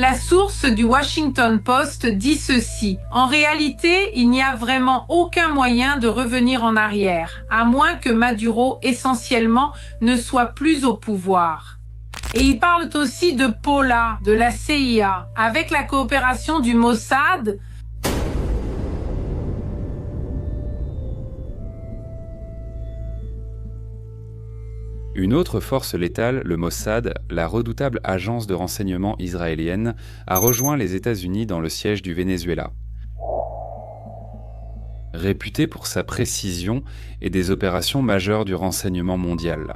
La source du Washington Post dit ceci: en réalité, il n'y a vraiment aucun moyen de revenir en arrière, à moins que Maduro, essentiellement, ne soit plus au pouvoir. Et ils parlent aussi de Paula, de la CIA, avec la coopération du Mossad. Une autre force létale, le Mossad, la redoutable agence de renseignement israélienne, a rejoint les États-Unis dans le siège du Venezuela. Réputé pour sa précision et des opérations majeures du renseignement mondial.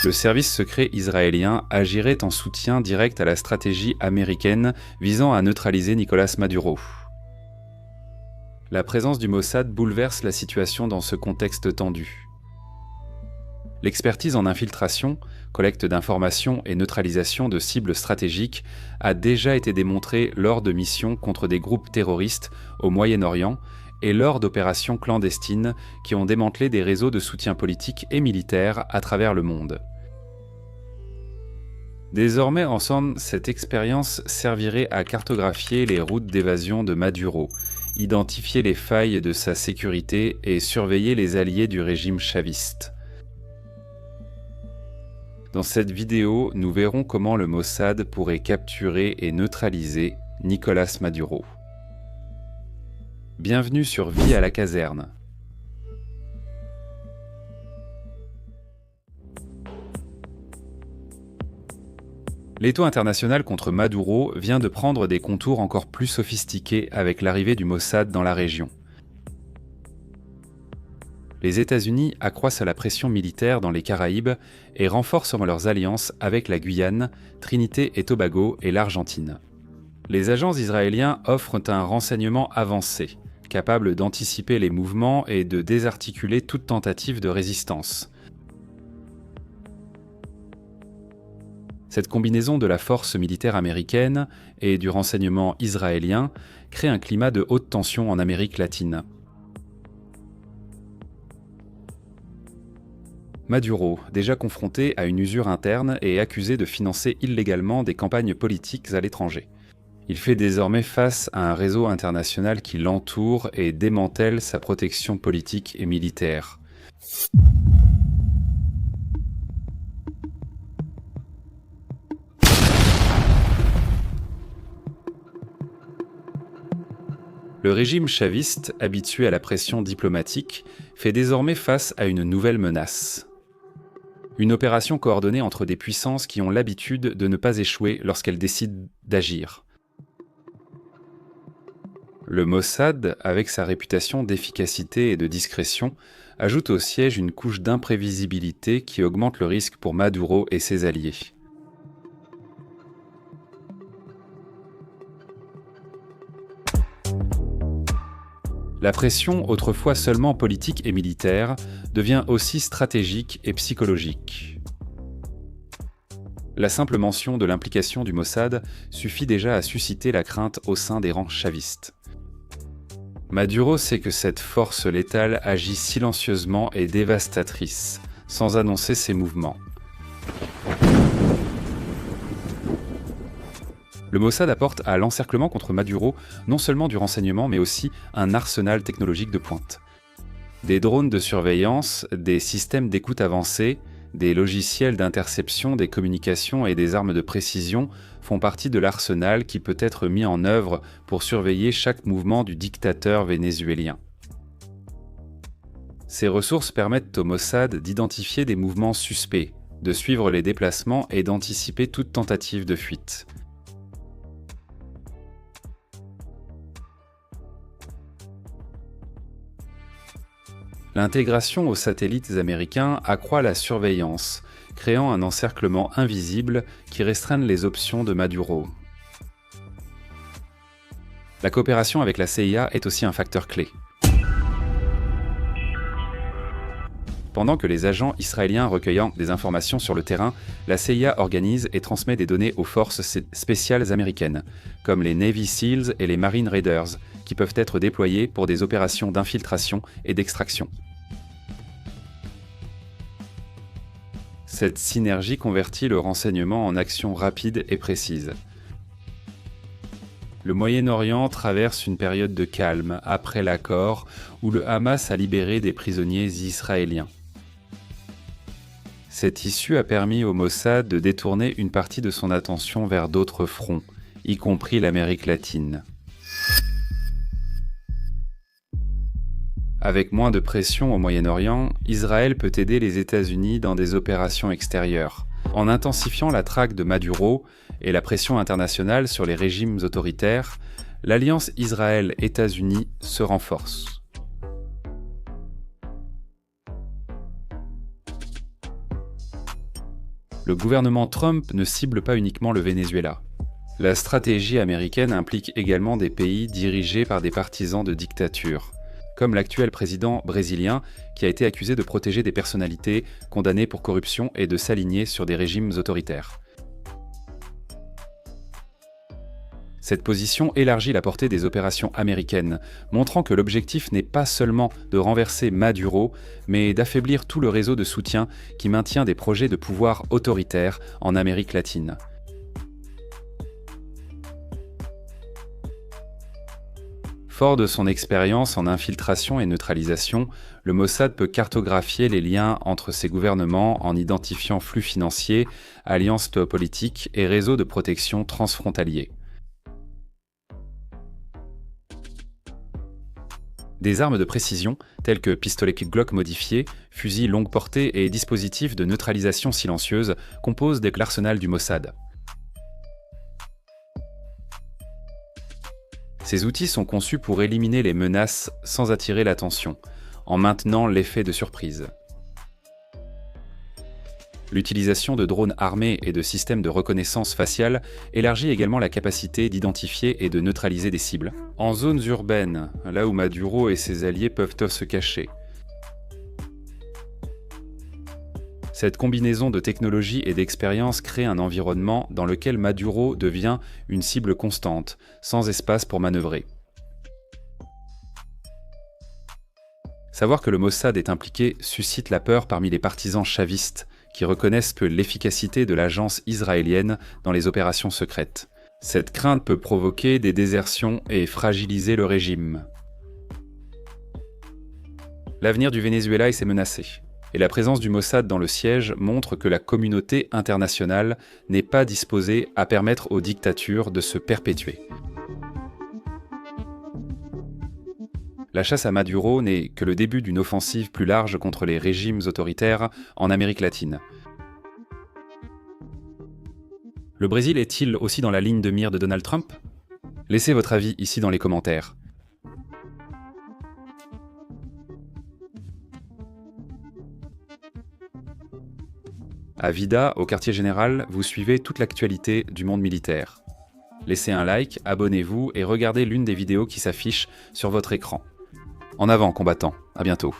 Le service secret israélien agirait en soutien direct à la stratégie américaine visant à neutraliser Nicolás Maduro. La présence du Mossad bouleverse la situation dans ce contexte tendu. L'expertise en infiltration, collecte d'informations et neutralisation de cibles stratégiques a déjà été démontrée lors de missions contre des groupes terroristes au Moyen-Orient et lors d'opérations clandestines qui ont démantelé des réseaux de soutien politique et militaire à travers le monde. Désormais, ensemble, cette expérience servirait à cartographier les routes d'évasion de Maduro, identifier les failles de sa sécurité et surveiller les alliés du régime chaviste. Dans cette vidéo, nous verrons comment le Mossad pourrait capturer et neutraliser Nicolás Maduro. Bienvenue sur Vie à la caserne. L'étau international contre Maduro vient de prendre des contours encore plus sophistiqués avec l'arrivée du Mossad dans la région. Les États-Unis accroissent la pression militaire dans les Caraïbes et renforcent leurs alliances avec la Guyane, Trinité et Tobago et l'Argentine. Les agents israéliens offrent un renseignement avancé, capable d'anticiper les mouvements et de désarticuler toute tentative de résistance. Cette combinaison de la force militaire américaine et du renseignement israélien crée un climat de haute tension en Amérique latine. Maduro, déjà confronté à une usure interne et accusé de financer illégalement des campagnes politiques à l'étranger. Il fait désormais face à un réseau international qui l'entoure et démantèle sa protection politique et militaire. Le régime chaviste, habitué à la pression diplomatique, fait désormais face à une nouvelle menace. Une opération coordonnée entre des puissances qui ont l'habitude de ne pas échouer lorsqu'elles décident d'agir. Le Mossad, avec sa réputation d'efficacité et de discrétion, ajoute au siège une couche d'imprévisibilité qui augmente le risque pour Maduro et ses alliés. La pression, autrefois seulement politique et militaire, devient aussi stratégique et psychologique. La simple mention de l'implication du Mossad suffit déjà à susciter la crainte au sein des rangs chavistes. Maduro sait que cette force létale agit silencieusement et dévastatrice, sans annoncer ses mouvements. Le Mossad apporte à l'encerclement contre Maduro non seulement du renseignement, mais aussi un arsenal technologique de pointe. Des drones de surveillance, des systèmes d'écoute avancés, des logiciels d'interception des communications et des armes de précision font partie de l'arsenal qui peut être mis en œuvre pour surveiller chaque mouvement du dictateur vénézuélien. Ces ressources permettent au Mossad d'identifier des mouvements suspects, de suivre les déplacements et d'anticiper toute tentative de fuite. L'intégration aux satellites américains accroît la surveillance, créant un encerclement invisible qui restreint les options de Maduro. La coopération avec la CIA est aussi un facteur clé. Pendant que les agents israéliens recueillant des informations sur le terrain, la CIA organise et transmet des données aux forces spéciales américaines, comme les Navy SEALs et les Marine Raiders, qui peuvent être déployés pour des opérations d'infiltration et d'extraction. Cette synergie convertit le renseignement en actions rapides et précises. Le Moyen-Orient traverse une période de calme après l'accord où le Hamas a libéré des prisonniers israéliens. Cette issue a permis au Mossad de détourner une partie de son attention vers d'autres fronts, y compris l'Amérique latine. Avec moins de pression au Moyen-Orient, Israël peut aider les États-Unis dans des opérations extérieures, en intensifiant la traque de Maduro et la pression internationale sur les régimes autoritaires. L'alliance Israël-États-Unis se renforce. Le gouvernement Trump ne cible pas uniquement le Venezuela. La stratégie américaine implique également des pays dirigés par des partisans de dictature, comme l'actuel président brésilien qui a été accusé de protéger des personnalités condamnées pour corruption et de s'aligner sur des régimes autoritaires. Cette position élargit la portée des opérations américaines, montrant que l'objectif n'est pas seulement de renverser Maduro, mais d'affaiblir tout le réseau de soutien qui maintient des projets de pouvoir autoritaires en Amérique latine. Fort de son expérience en infiltration et neutralisation, le Mossad peut cartographier les liens entre ces gouvernements en identifiant flux financiers, alliances politiques et réseaux de protection transfrontaliers. Des armes de précision, telles que pistolets Glock modifiés, fusils longue portée et dispositifs de neutralisation silencieuse, composent l'arsenal du Mossad. Ces outils sont conçus pour éliminer les menaces sans attirer l'attention, en maintenant l'effet de surprise. L'utilisation de drones armés et de systèmes de reconnaissance faciale élargit également la capacité d'identifier et de neutraliser des cibles. En zones urbaines, là où Maduro et ses alliés peuvent se cacher. Cette combinaison de technologie et d'expérience crée un environnement dans lequel Maduro devient une cible constante, sans espace pour manœuvrer. Savoir que le Mossad est impliqué suscite la peur parmi les partisans chavistes, qui reconnaissent peu l'efficacité de l'agence israélienne dans les opérations secrètes. Cette crainte peut provoquer des désertions et fragiliser le régime. L'avenir du Venezuela est menacé. Et la présence du Mossad dans le siège montre que la communauté internationale n'est pas disposée à permettre aux dictatures de se perpétuer. La chasse à Maduro n'est que le début d'une offensive plus large contre les régimes autoritaires en Amérique latine. Le Brésil est-il aussi dans la ligne de mire de Donald Trump ? Laissez votre avis ici dans les commentaires. À Vida, au quartier général, vous suivez toute l'actualité du monde militaire. Laissez un like, abonnez-vous et regardez l'une des vidéos qui s'affichent sur votre écran. En avant, combattants, à bientôt.